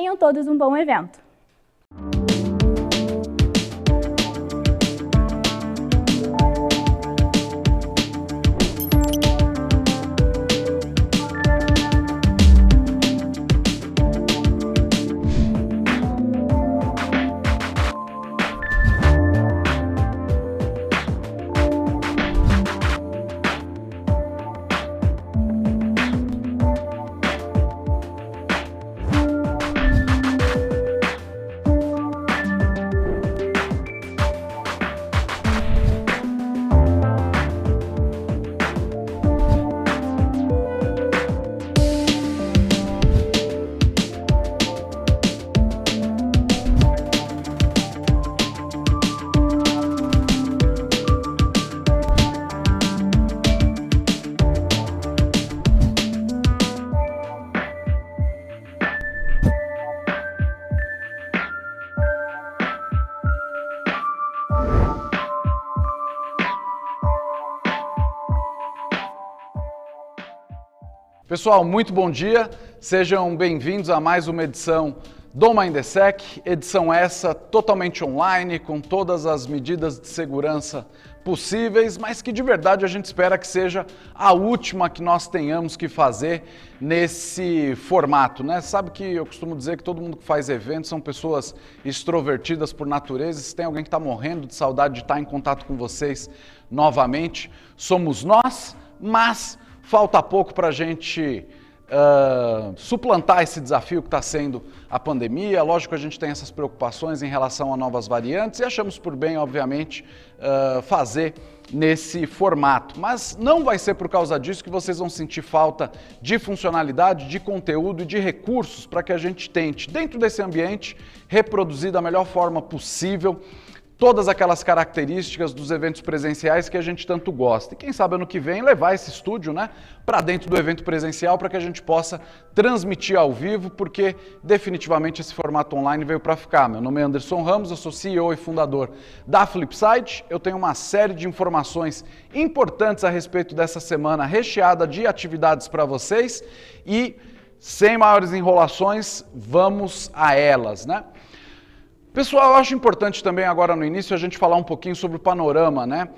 tenham todos um bom evento. Pessoal, muito bom dia, sejam bem-vindos a mais uma edição do Mindesec, edição essa totalmente online, com todas as medidas de segurança possíveis, mas que de verdade a gente espera que seja a última que nós tenhamos que fazer nesse formato, né? Sabe que eu costumo dizer que todo mundo que faz eventos são pessoas extrovertidas por natureza, se tem alguém que está morrendo de saudade de estar em contato com vocês novamente, somos nós, mas falta pouco para a gente suplantar esse desafio que está sendo a pandemia. Lógico que a gente tem essas preocupações em relação a novas variantes e achamos por bem, obviamente, fazer nesse formato. Mas não vai ser por causa disso que vocês vão sentir falta de funcionalidade, de conteúdo e de recursos para que a gente tente, dentro desse ambiente, reproduzir da melhor forma possível todas aquelas características dos eventos presenciais que a gente tanto gosta. E quem sabe ano que vem levar esse estúdio, né, para dentro do evento presencial para que a gente possa transmitir ao vivo, porque definitivamente esse formato online veio para ficar. Meu nome é Anderson Ramos, eu sou CEO e fundador da Flipside. Eu tenho uma série de informações importantes a respeito dessa semana recheada de atividades para vocês e, sem maiores enrolações, vamos a elas, né? Pessoal, eu acho importante também agora no início a gente falar um pouquinho sobre o panorama, né,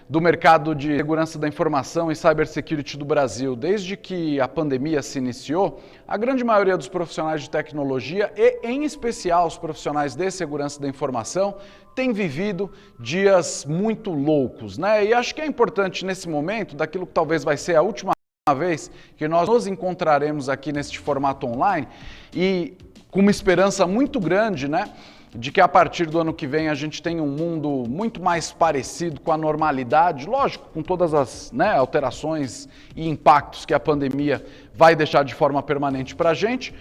do mercado de segurança da informação e cybersecurity do Brasil. Desde que a pandemia se iniciou, a grande maioria dos profissionais de tecnologia e, em especial, os profissionais de segurança da informação tem vivido dias muito loucos, né? E acho que é importante nesse momento, daquilo que talvez vai ser a última vez que nós nos encontraremos aqui neste formato online e com uma esperança muito grande, né, de que a partir do ano que vem a gente tenha um mundo muito mais parecido com a normalidade, lógico, com todas as, né, alterações e impactos que a pandemia vai deixar de forma permanente para a gente,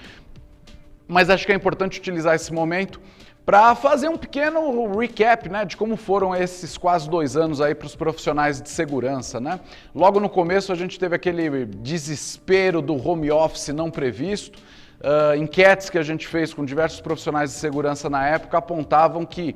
mas acho que é importante utilizar esse momento para fazer um pequeno recap, né, de como foram esses quase 2 anos aí para os profissionais de segurança, né? Logo no começo a gente teve aquele desespero do home office não previsto. Enquetes que a gente fez com diversos profissionais de segurança na época apontavam que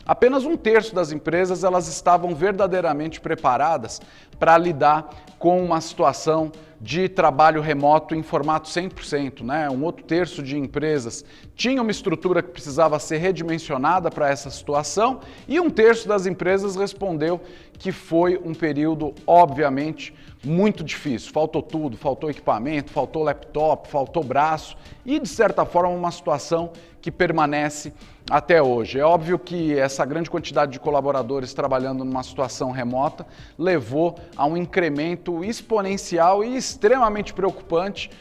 apenas 1/3 das empresas elas estavam verdadeiramente preparadas para lidar com uma situação de trabalho remoto em formato 100%, né? Um outro terço de empresas tinha uma estrutura que precisava ser redimensionada para essa situação e 1/3 das empresas respondeu que foi um período, obviamente, muito difícil. Faltou tudo, faltou equipamento, faltou laptop, faltou braço e, de certa forma, uma situação que permanece até hoje. É óbvio que essa grande quantidade de colaboradores trabalhando numa situação remota levou a um incremento exponencial e extremamente preocupante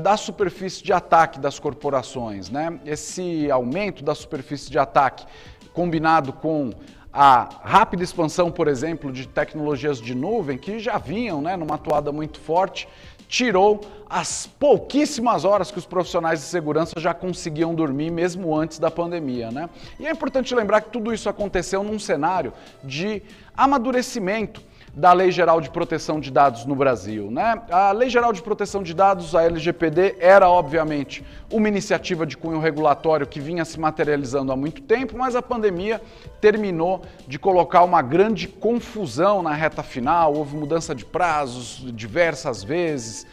da superfície de ataque das corporações, né? Esse aumento da superfície de ataque, combinado com a rápida expansão, por exemplo, de tecnologias de nuvem, que já vinham, né, numa atuada muito forte, tirou as pouquíssimas horas que os profissionais de segurança já conseguiam dormir, mesmo antes da pandemia, né? E é importante lembrar que tudo isso aconteceu num cenário de amadurecimento da Lei Geral de Proteção de Dados no Brasil, né? A Lei Geral de Proteção de Dados, a LGPD, era obviamente uma iniciativa de cunho regulatório que vinha se materializando há muito tempo, mas a pandemia terminou de colocar uma grande confusão na reta final, houve mudança de prazos diversas vezes,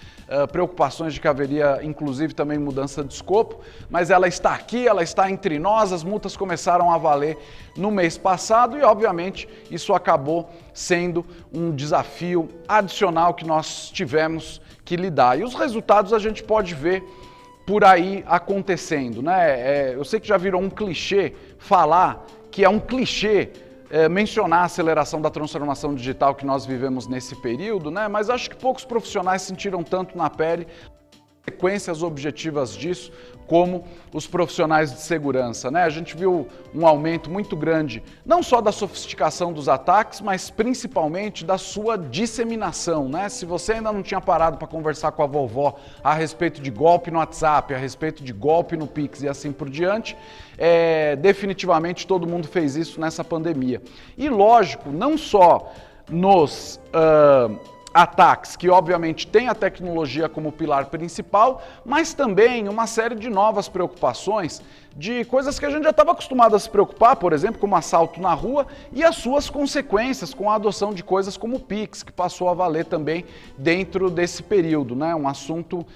preocupações de que haveria inclusive também mudança de escopo, mas ela está aqui, ela está entre nós, as multas começaram a valer no mês passado e obviamente isso acabou sendo um desafio adicional que nós tivemos que lidar. E os resultados a gente pode ver por aí acontecendo, né? Eu sei que já virou um clichê falar que é um clichê mencionar a aceleração da transformação digital que nós vivemos nesse período, né? Mas acho que poucos profissionais sentiram tanto na pele consequências objetivas disso, como os profissionais de segurança, né? A gente viu um aumento muito grande, não só da sofisticação dos ataques, mas principalmente da sua disseminação, né? Se você ainda não tinha parado para conversar com a vovó a respeito de golpe no WhatsApp, a respeito de golpe no Pix e assim por diante, definitivamente todo mundo fez isso nessa pandemia. E lógico, não só nos ataques, que obviamente tem a tecnologia como pilar principal, mas também uma série de novas preocupações de coisas que a gente já estava acostumado a se preocupar, por exemplo, como assalto na rua e as suas consequências com a adoção de coisas como o Pix, que passou a valer também dentro desse período, né? Um assunto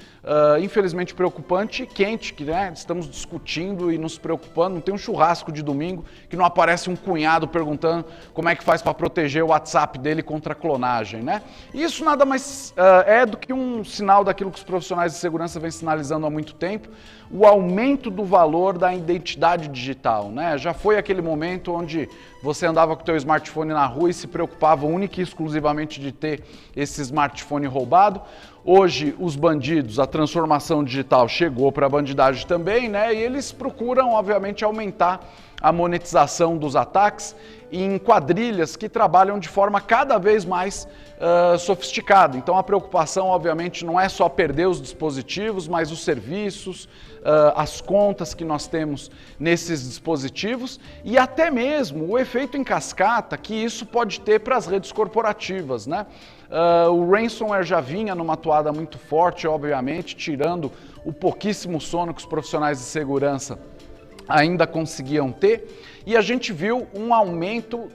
infelizmente preocupante e quente, que estamos discutindo e nos preocupando. Não tem um churrasco de domingo que não aparece um cunhado perguntando como é que faz para proteger o WhatsApp dele contra a clonagem, né? E isso nada mais é do que um sinal daquilo que os profissionais de segurança vêm sinalizando há muito tempo, o aumento do valor da identidade digital, né? Já foi aquele momento onde você andava com o teu smartphone na rua e se preocupava única e exclusivamente de ter esse smartphone roubado. Hoje, os bandidos, a transformação digital chegou para a bandidagem também, né? E eles procuram, obviamente, aumentar a monetização dos ataques em quadrilhas que trabalham de forma cada vez mais sofisticada. Então a preocupação, obviamente, não é só perder os dispositivos, mas os serviços, as contas que nós temos nesses dispositivos e até mesmo o efeito em cascata que isso pode ter para as redes corporativas, né? O ransomware já vinha numa atuada muito forte, obviamente, tirando o pouquíssimo sono que os profissionais de segurança ainda conseguiam ter, e a gente viu um aumento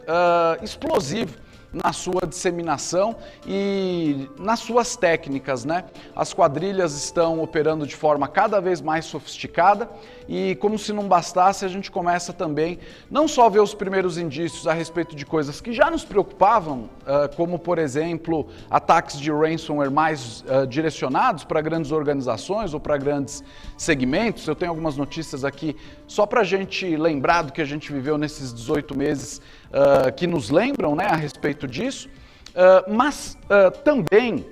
explosivo na sua disseminação e nas suas técnicas, né? As quadrilhas estão operando de forma cada vez mais sofisticada e, como se não bastasse, a gente começa também não só a ver os primeiros indícios a respeito de coisas que já nos preocupavam, como, por exemplo, ataques de ransomware mais direcionados para grandes organizações ou para grandes segmentos. Eu tenho algumas notícias aqui só para a gente lembrar do que a gente viveu nesses 18 meses que nos lembram, né, a respeito disso, mas também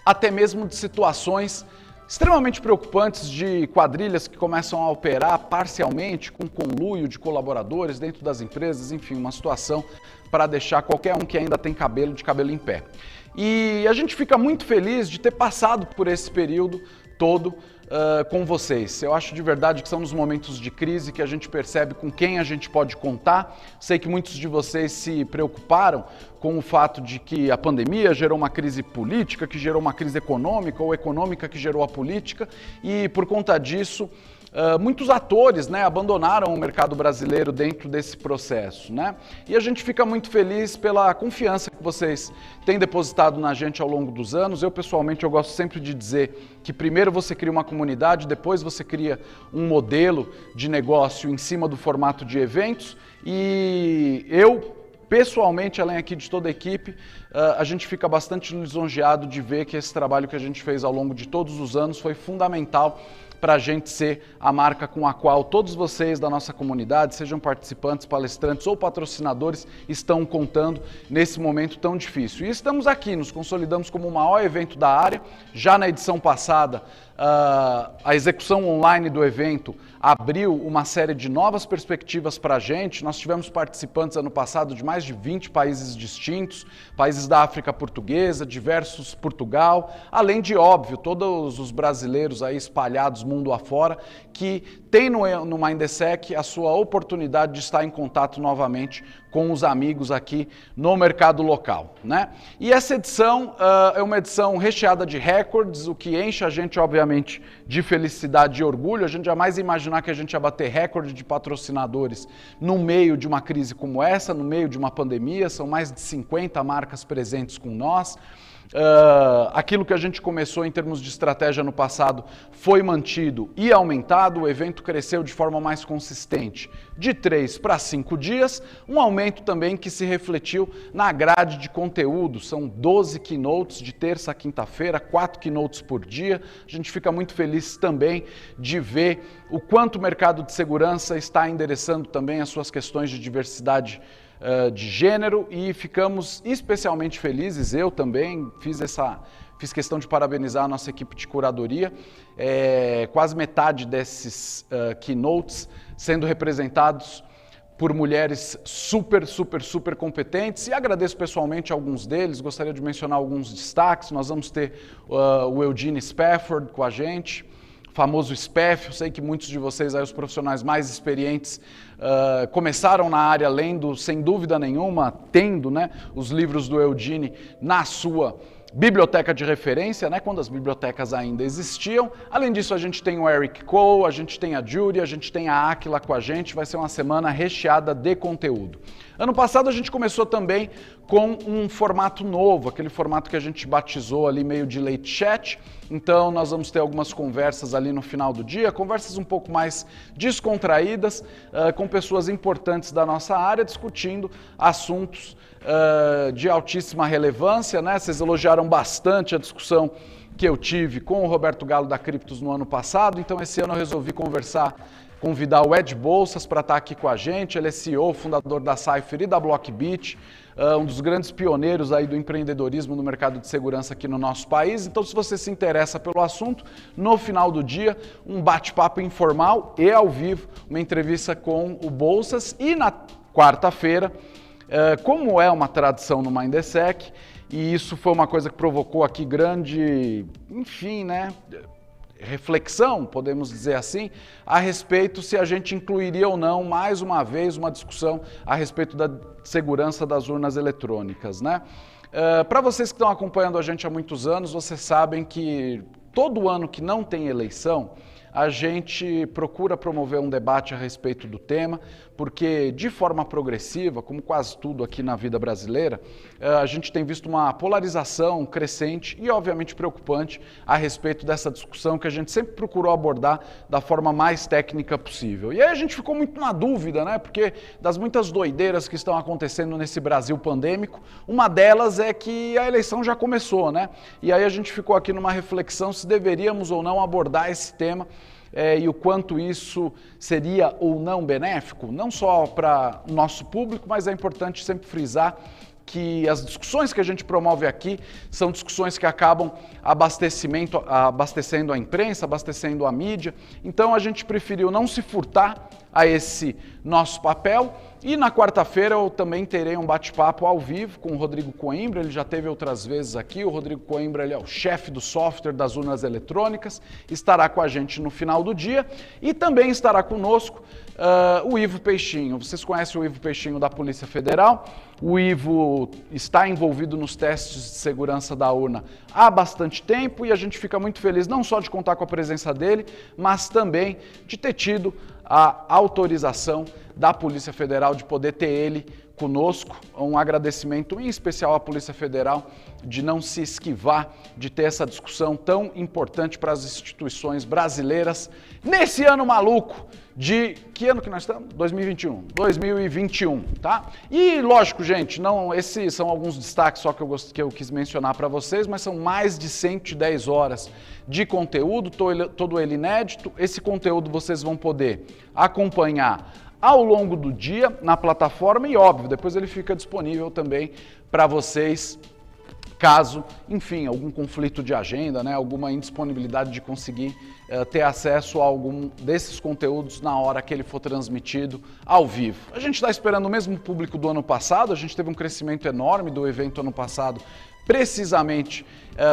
até mesmo de situações extremamente preocupantes de quadrilhas que começam a operar parcialmente com conluio de colaboradores dentro das empresas, enfim, uma situação para deixar qualquer um que ainda tem cabelo de cabelo em pé. E a gente fica muito feliz de ter passado por esse período todo com vocês. Eu acho de verdade que são nos momentos de crise que a gente percebe com quem a gente pode contar. Sei que muitos de vocês se preocuparam com o fato de que a pandemia gerou uma crise política, que gerou uma crise econômica, ou econômica que gerou a política, e por conta disso muitos atores, né, abandonaram o mercado brasileiro dentro desse processo, né? E a gente fica muito feliz pela confiança que vocês têm depositado na gente ao longo dos anos. Eu, pessoalmente, eu gosto sempre de dizer que primeiro você cria uma comunidade, depois você cria um modelo de negócio em cima do formato de eventos, e eu, pessoalmente, além aqui de toda a equipe, a gente fica bastante lisonjeado de ver que esse trabalho que a gente fez ao longo de todos os anos foi fundamental para a gente ser a marca com a qual todos vocês da nossa comunidade, sejam participantes, palestrantes ou patrocinadores, estão contando nesse momento tão difícil. E estamos aqui, nos consolidamos como o maior evento da área. Já na edição passada, a execução online do evento abriu uma série de novas perspectivas para a gente. Nós tivemos participantes ano passado de mais de 20 países distintos, países da África portuguesa, diversos Portugal, além de, óbvio, todos os brasileiros aí espalhados mundo afora, que tem no Mindesec a sua oportunidade de estar em contato novamente com os amigos aqui no mercado local, né? E essa edição é uma edição recheada de recordes, o que enche a gente, obviamente, de felicidade e orgulho. A gente jamais ia imaginar que a gente ia bater recorde de patrocinadores no meio de uma crise como essa, no meio de uma pandemia. São mais de 50 marcas presentes com nós. Aquilo que a gente começou em termos de estratégia no passado foi mantido e aumentado, o evento cresceu de forma mais consistente, de 3 para 5 dias, um aumento também que se refletiu na grade de conteúdo, são 12 keynotes de terça a quinta-feira, 4 keynotes por dia, a gente fica muito feliz também de ver o quanto o mercado de segurança está endereçando também as suas questões de diversidade de gênero e ficamos especialmente felizes, eu também fiz questão de parabenizar a nossa equipe de curadoria, quase metade desses keynotes sendo representados por mulheres super competentes e agradeço pessoalmente alguns deles, gostaria de mencionar alguns destaques, nós vamos ter o Eugene Spafford com a gente, famoso SPEF, eu sei que muitos de vocês, aí, os profissionais mais experientes, começaram na área lendo, sem dúvida nenhuma, tendo, né, os livros do Eugene na sua biblioteca de referência, né, quando as bibliotecas ainda existiam. Além disso, a gente tem o Eric Cole, a gente tem a Judy, a gente tem a Aquila com a gente, vai ser uma semana recheada de conteúdo. Ano passado a gente começou também com um formato novo, aquele formato que a gente batizou ali meio de late chat, então nós vamos ter algumas conversas ali no final do dia, conversas um pouco mais descontraídas, com pessoas importantes da nossa área, discutindo assuntos de altíssima relevância, né? Vocês elogiaram bastante a discussão que eu tive com o Roberto Galo da Criptos no ano passado, então esse ano eu resolvi convidar o Ed Bolsas para estar aqui com a gente, ele é CEO, fundador da Cypher e da Blockbit, um dos grandes pioneiros aí do empreendedorismo no mercado de segurança aqui no nosso país, então se você se interessa pelo assunto, no final do dia, um bate-papo informal e ao vivo, uma entrevista com o Bolsas e na quarta-feira, como é uma tradição no Mindesec, e isso foi uma coisa que provocou aqui grande, enfim, né, reflexão, podemos dizer assim, a respeito se a gente incluiria ou não, mais uma vez, uma discussão a respeito da segurança das urnas eletrônicas, né? Para vocês que estão acompanhando a gente há muitos anos, vocês sabem que todo ano que não tem eleição, a gente procura promover um debate a respeito do tema, porque de forma progressiva, como quase tudo aqui na vida brasileira, a gente tem visto uma polarização crescente e obviamente preocupante a respeito dessa discussão que a gente sempre procurou abordar da forma mais técnica possível. E aí a gente ficou muito na dúvida, né? Porque das muitas doideiras que estão acontecendo nesse Brasil pandêmico, uma delas é que a eleição já começou, né? E aí a gente ficou aqui numa reflexão se deveríamos ou não abordar esse tema e o quanto isso seria ou não benéfico, não só para o nosso público, mas é importante sempre frisar que as discussões que a gente promove aqui são discussões que acabam abastecendo a imprensa, abastecendo a mídia, então a gente preferiu não se furtar a esse nosso papel e na quarta-feira eu também terei um bate-papo ao vivo com o Rodrigo Coimbra, ele já esteve outras vezes aqui, o Rodrigo Coimbra ele é o chefe do software das urnas eletrônicas, estará com a gente no final do dia e também estará conosco o Ivo Peixinho. Vocês conhecem o Ivo Peixinho da Polícia Federal, o Ivo está envolvido nos testes de segurança da urna há bastante tempo e a gente fica muito feliz não só de contar com a presença dele, mas também de ter tido a autorização da Polícia Federal de poder ter ele conosco. Um agradecimento em especial à Polícia Federal de não se esquivar de ter essa discussão tão importante para as instituições brasileiras nesse ano maluco de... Que ano que nós estamos? 2021, tá? E lógico, gente, não, esses são alguns destaques só que eu quis mencionar para vocês, mas são mais de 110 horas de conteúdo, todo ele inédito. Esse conteúdo vocês vão poder acompanhar ao longo do dia na plataforma e, óbvio, depois ele fica disponível também para vocês, caso, enfim, algum conflito de agenda, né, alguma indisponibilidade de conseguir ter acesso a algum desses conteúdos na hora que ele for transmitido ao vivo. A gente está esperando o mesmo público do ano passado, a gente teve um crescimento enorme do evento ano passado, precisamente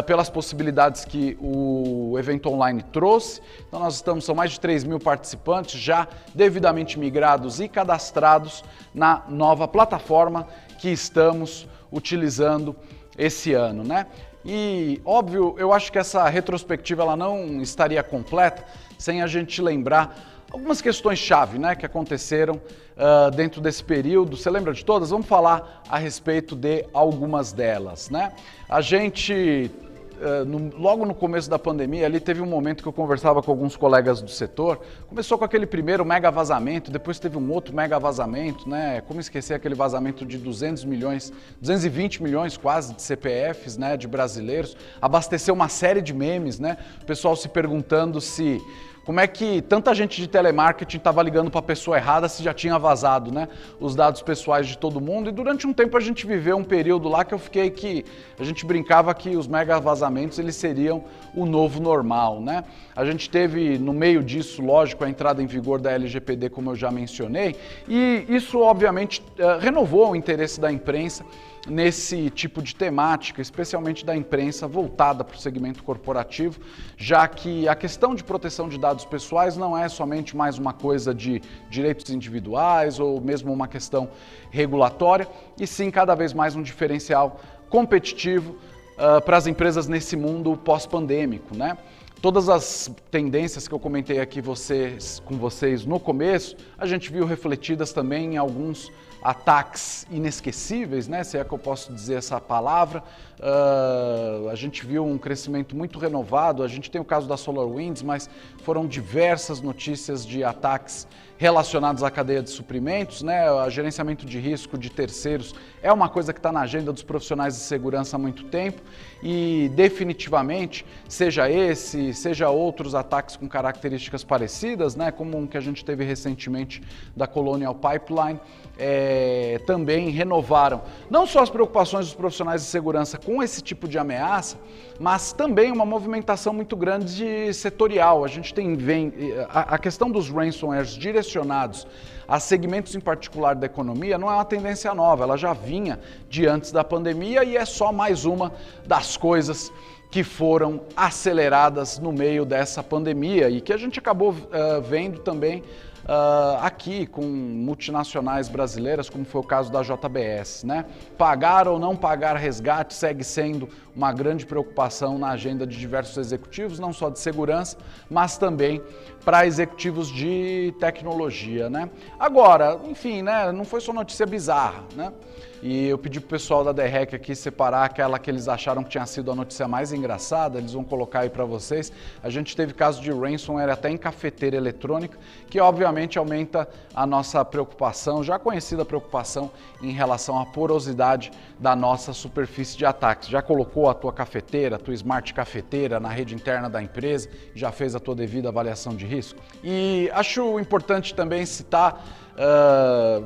pelas possibilidades que o evento online trouxe. Então são mais de 3 mil participantes já devidamente migrados e cadastrados na nova plataforma que estamos utilizando esse ano, né? E, óbvio, eu acho que essa retrospectiva ela não estaria completa sem a gente lembrar algumas questões-chave, né, que aconteceram dentro desse período. Você lembra de todas? Vamos falar a respeito de algumas delas, né? A gente, logo no começo da pandemia, ali teve um momento que eu conversava com alguns colegas do setor. Começou com aquele primeiro mega vazamento, depois teve um outro mega vazamento, né? Como esquecer aquele vazamento de 220 milhões quase de CPFs, né, de brasileiros. Abasteceu uma série de memes, né? O pessoal se perguntando como é que tanta gente de telemarketing estava ligando para a pessoa errada se já tinha vazado, né, os dados pessoais de todo mundo. E durante um tempo a gente viveu um período lá que a gente brincava que os mega vazamentos eles seriam o novo normal, né? A gente teve no meio disso, lógico, a entrada em vigor da LGPD, como eu já mencionei, e isso obviamente renovou o interesse da imprensa nesse tipo de temática, especialmente da imprensa voltada para o segmento corporativo, já que a questão de proteção de dados pessoais não é somente mais uma coisa de direitos individuais ou mesmo uma questão regulatória, e sim cada vez mais um diferencial competitivo para as empresas nesse mundo pós-pandêmico, né? Todas as tendências que eu comentei aqui com vocês no começo, a gente viu refletidas também em alguns ataques inesquecíveis, né? Se é que eu posso dizer essa palavra. A gente viu um crescimento muito renovado. A gente tem o caso da SolarWinds, mas foram diversas notícias de ataques relacionados à cadeia de suprimentos, né? O gerenciamento de risco de terceiros é uma coisa que está na agenda dos profissionais de segurança há muito tempo e definitivamente, seja esse, seja outros ataques com características parecidas, né? Como um que a gente teve recentemente da Colonial Pipeline, também renovaram não só as preocupações dos profissionais de segurança com esse tipo de ameaça, mas também uma movimentação muito grande setorial. A gente a questão dos ransomwares direcionados a segmentos em particular da economia não é uma tendência nova, ela já vinha de antes da pandemia e é só mais uma das coisas que foram aceleradas no meio dessa pandemia e que a gente acabou vendo também aqui com multinacionais brasileiras, como foi o caso da JBS, né? Pagar ou não pagar resgate segue sendo uma grande preocupação na agenda de diversos executivos, não só de segurança, mas também para executivos de tecnologia, né? Agora, enfim, né? Não foi só notícia bizarra, né? E eu pedi pro pessoal da DREC aqui separar aquela que eles acharam que tinha sido a notícia mais engraçada, eles vão colocar aí para vocês. A gente teve caso de ransomware até em cafeteira eletrônica, que obviamente aumenta a nossa preocupação, já conhecida preocupação em relação à porosidade da nossa superfície de ataques. Já colocou a tua cafeteira, a tua smart cafeteira na rede interna da empresa, já fez a tua devida avaliação de risco? E acho importante também citar,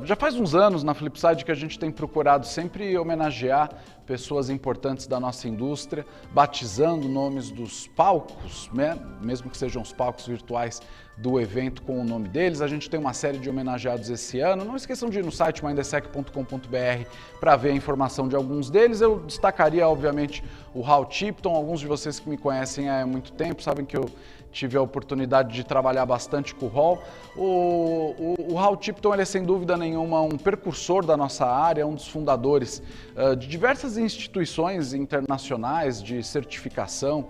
já faz uns anos na Flipside que a gente tem procurado sempre homenagear pessoas importantes da nossa indústria, batizando nomes dos palcos, né? Mesmo que sejam os palcos virtuais do evento com o nome deles. A gente tem uma série de homenageados esse ano. Não esqueçam de ir no site mindesec.com.br para ver a informação de alguns deles. Eu destacaria, obviamente, o Hal Tipton. Alguns de vocês que me conhecem há muito tempo sabem que eu tive a oportunidade de trabalhar bastante com o Hal. O Hal Tipton, ele é sem dúvida nenhuma um precursor da nossa área, um dos fundadores de diversas instituições internacionais de certificação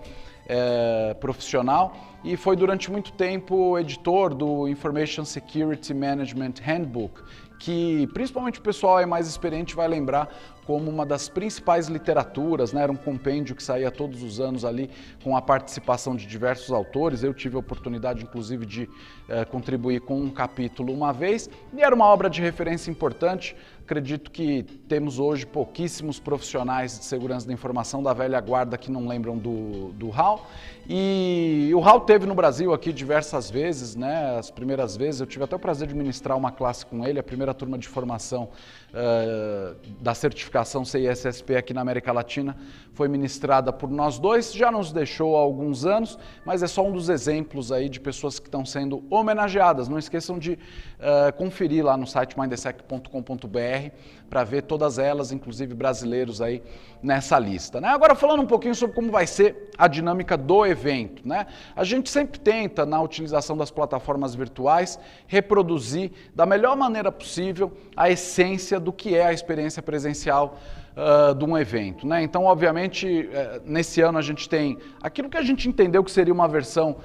profissional e foi durante muito tempo editor do Information Security Management Handbook, que principalmente o pessoal mais experiente vai lembrar como uma das principais literaturas, né? Era um compêndio que saía todos os anos ali com a participação de diversos autores. Eu tive a oportunidade, inclusive, de contribuir com um capítulo uma vez e era uma obra de referência importante. Acredito que temos hoje pouquíssimos profissionais de segurança da informação da velha guarda que não lembram do Hal. E o Hal teve no Brasil aqui diversas vezes, né? As primeiras vezes eu tive até o prazer de ministrar uma classe com ele, a primeira turma de formação da certificação CISSP aqui na América Latina foi ministrada por nós dois, já nos deixou há alguns anos, mas é só um dos exemplos aí de pessoas que estão sendo homenageadas. Não esqueçam de conferir lá no site mindesec.com.br para ver todas elas, inclusive brasileiros aí nessa lista, né? Agora falando um pouquinho sobre como vai ser a dinâmica do evento, né? A gente sempre tenta, na utilização das plataformas virtuais, reproduzir da melhor maneira possível a essência do que é a experiência presencial de um evento, né? Então, obviamente, nesse ano a gente tem aquilo que a gente entendeu que seria uma versão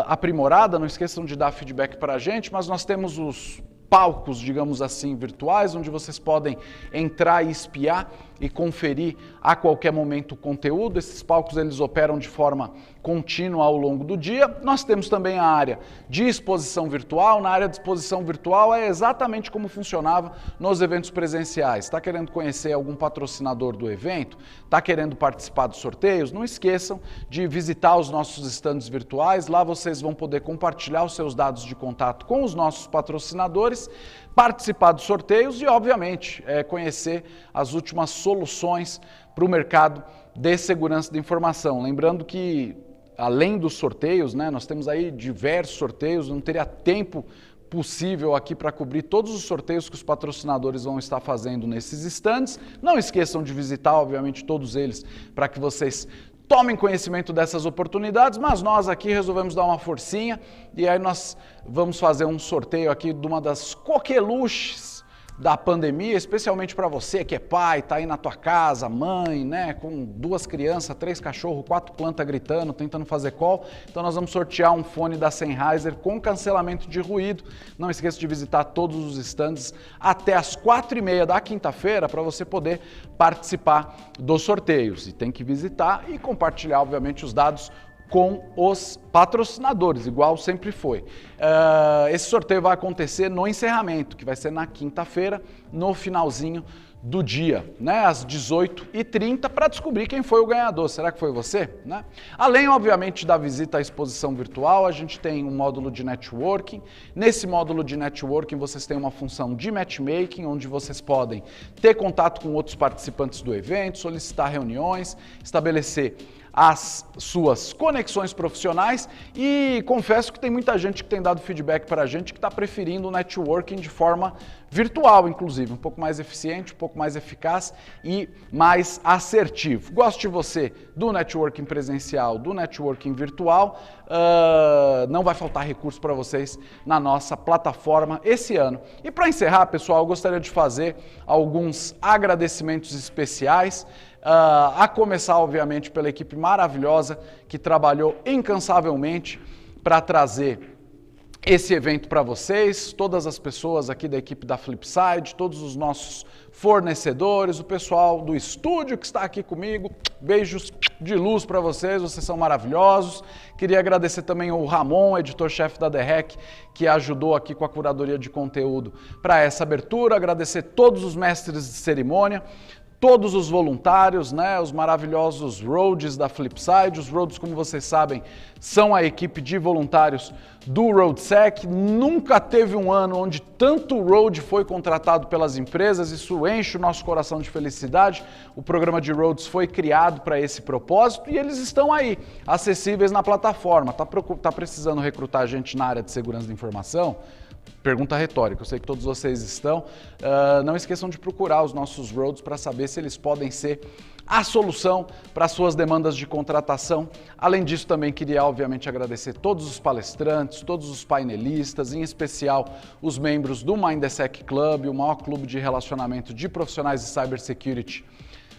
aprimorada, não esqueçam de dar feedback para a gente, mas nós temos os palcos, digamos assim, virtuais, onde vocês podem entrar e espiar e conferir a qualquer momento o conteúdo. Esses palcos eles operam de forma contínua ao longo do dia. Nós temos também a área de exposição virtual. Na área de exposição virtual é exatamente como funcionava nos eventos presenciais. Está querendo conhecer algum patrocinador do evento? Está querendo participar dos sorteios? Não esqueçam de visitar os nossos estandes virtuais. Lá vocês vão poder compartilhar os seus dados de contato com os nossos patrocinadores, participar dos sorteios e, obviamente, conhecer as últimas soluções para o mercado de segurança da informação. Lembrando que, além dos sorteios, né, nós temos aí diversos sorteios, não teria tempo possível aqui para cobrir todos os sorteios que os patrocinadores vão estar fazendo nesses estandes. Não esqueçam de visitar, obviamente, todos eles para que vocês tomem conhecimento dessas oportunidades, mas nós aqui resolvemos dar uma forcinha e aí nós vamos fazer um sorteio aqui de uma das coqueluches da pandemia, especialmente para você que é pai, tá aí na tua casa, mãe, né, com 2 crianças, 3 cachorros, 4 plantas gritando, tentando fazer call. Então nós vamos sortear um fone da Sennheiser com cancelamento de ruído. Não esqueça de visitar todos os estandes até as 4h30 da quinta-feira para você poder participar dos sorteios. E tem que visitar e compartilhar, obviamente, os dados com os patrocinadores, igual sempre foi. Esse sorteio vai acontecer no encerramento, que vai ser na quinta-feira, no finalzinho do dia, né, às 18h30, para descobrir quem foi o ganhador. Será que foi você? Né? Além, obviamente, da visita à exposição virtual, a gente tem um módulo de networking. Nesse módulo de networking, vocês têm uma função de matchmaking, onde vocês podem ter contato com outros participantes do evento, solicitar reuniões, estabelecer as suas conexões profissionais e confesso que tem muita gente que tem dado feedback para a gente que está preferindo o networking de forma virtual, inclusive, um pouco mais eficiente, um pouco mais eficaz e mais assertivo. Gosto de você do networking presencial, do networking virtual, não vai faltar recurso para vocês na nossa plataforma esse ano. E para encerrar, pessoal, eu gostaria de fazer alguns agradecimentos especiais, a começar, obviamente, pela equipe maravilhosa que trabalhou incansavelmente para trazer esse evento para vocês, todas as pessoas aqui da equipe da Flipside, todos os nossos fornecedores, o pessoal do estúdio que está aqui comigo, beijos de luz para vocês, vocês são maravilhosos. Queria agradecer também ao Ramon, editor-chefe da TheHack, que ajudou aqui com a curadoria de conteúdo para essa abertura, agradecer todos os mestres de cerimônia, todos os voluntários, né, os maravilhosos Roads da Flipside. Os Roads, como vocês sabem, são a equipe de voluntários do RoadSec. Nunca teve um ano onde tanto Road foi contratado pelas empresas, isso enche o nosso coração de felicidade. O programa de Roads foi criado para esse propósito e eles estão aí, acessíveis na plataforma. Tá precisando recrutar gente na área de segurança da informação? Pergunta retórica, eu sei que todos vocês estão. Não esqueçam de procurar os nossos Roads para saber se eles podem ser a solução para suas demandas de contratação. Além disso, também queria, obviamente, agradecer todos os palestrantes, todos os painelistas, em especial os membros do MindTheSec Club, o maior clube de relacionamento de profissionais de cybersecurity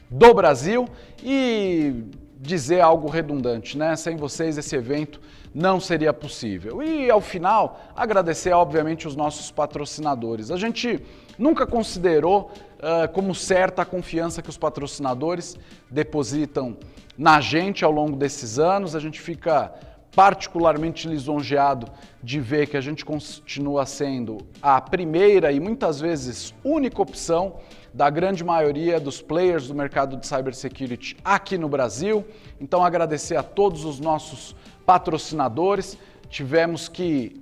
do Brasil, e dizer algo redundante, né? Sem vocês esse evento não seria possível. E ao final, agradecer obviamente os nossos patrocinadores. A gente nunca considerou como certa a confiança que os patrocinadores depositam na gente ao longo desses anos. A gente fica particularmente lisonjeado de ver que a gente continua sendo a primeira e muitas vezes única opção da grande maioria dos players do mercado de cybersecurity aqui no Brasil. Então, agradecer a todos os nossos patrocinadores. Tivemos que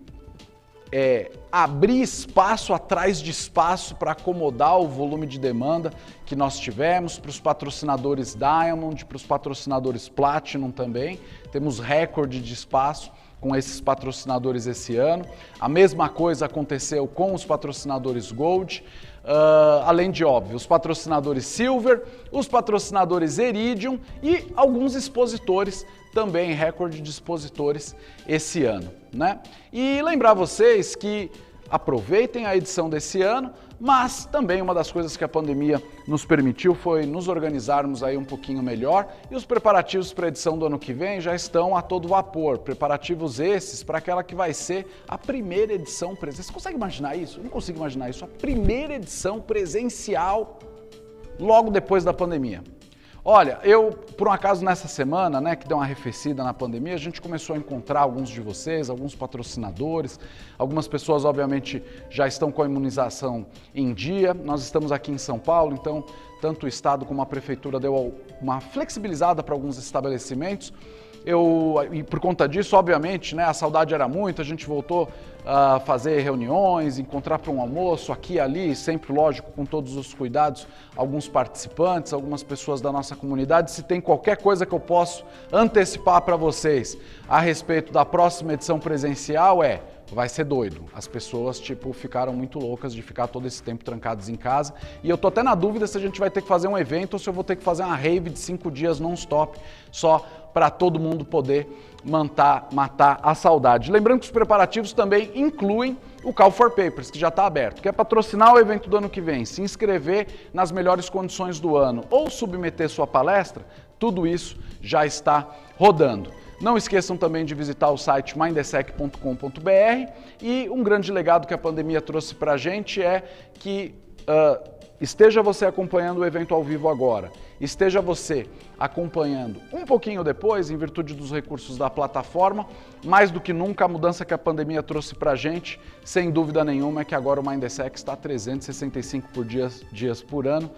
abrir espaço atrás de espaço para acomodar o volume de demanda que nós tivemos, para os patrocinadores Diamond, para os patrocinadores Platinum também. Temos recorde de espaço com esses patrocinadores esse ano. A mesma coisa aconteceu com os patrocinadores Gold. Além de, óbvio, os patrocinadores Silver, os patrocinadores Iridium e alguns expositores também, recorde de expositores esse ano, né? E lembrar vocês que aproveitem a edição desse ano, mas também uma das coisas que a pandemia nos permitiu foi nos organizarmos aí um pouquinho melhor e os preparativos para a edição do ano que vem já estão a todo vapor. Preparativos esses para aquela que vai ser a primeira edição presencial. Você consegue imaginar isso? Eu não consigo imaginar isso. A primeira edição presencial logo depois da pandemia. Olha, eu, por um acaso, nessa semana, né, que deu uma arrefecida na pandemia, a gente começou a encontrar alguns de vocês, alguns patrocinadores, algumas pessoas, obviamente, já estão com a imunização em dia. Nós estamos aqui em São Paulo, então, tanto o Estado como a Prefeitura deu uma flexibilizada para alguns estabelecimentos. E por conta disso, obviamente, né, a saudade era muito, a gente voltou a fazer reuniões, encontrar para um almoço aqui e ali, sempre, lógico, com todos os cuidados, alguns participantes, algumas pessoas da nossa comunidade. Se tem qualquer coisa que eu posso antecipar para vocês a respeito da próxima edição presencial vai ser doido. As pessoas, ficaram muito loucas de ficar todo esse tempo trancados em casa. E eu tô até na dúvida se a gente vai ter que fazer um evento ou se eu vou ter que fazer uma rave de 5 dias non-stop, só para todo mundo poder matar a saudade. Lembrando que os preparativos também incluem o Call for Papers, que já está aberto. Quer patrocinar o evento do ano que vem, se inscrever nas melhores condições do ano ou submeter sua palestra, tudo isso já está rodando. Não esqueçam também de visitar o site mindesec.com.br e um grande legado que a pandemia trouxe para a gente é que esteja você acompanhando o evento ao vivo agora, esteja você acompanhando um pouquinho depois, em virtude dos recursos da plataforma, mais do que nunca a mudança que a pandemia trouxe para a gente, sem dúvida nenhuma, é que agora o Mindesec está 365 dias por ano,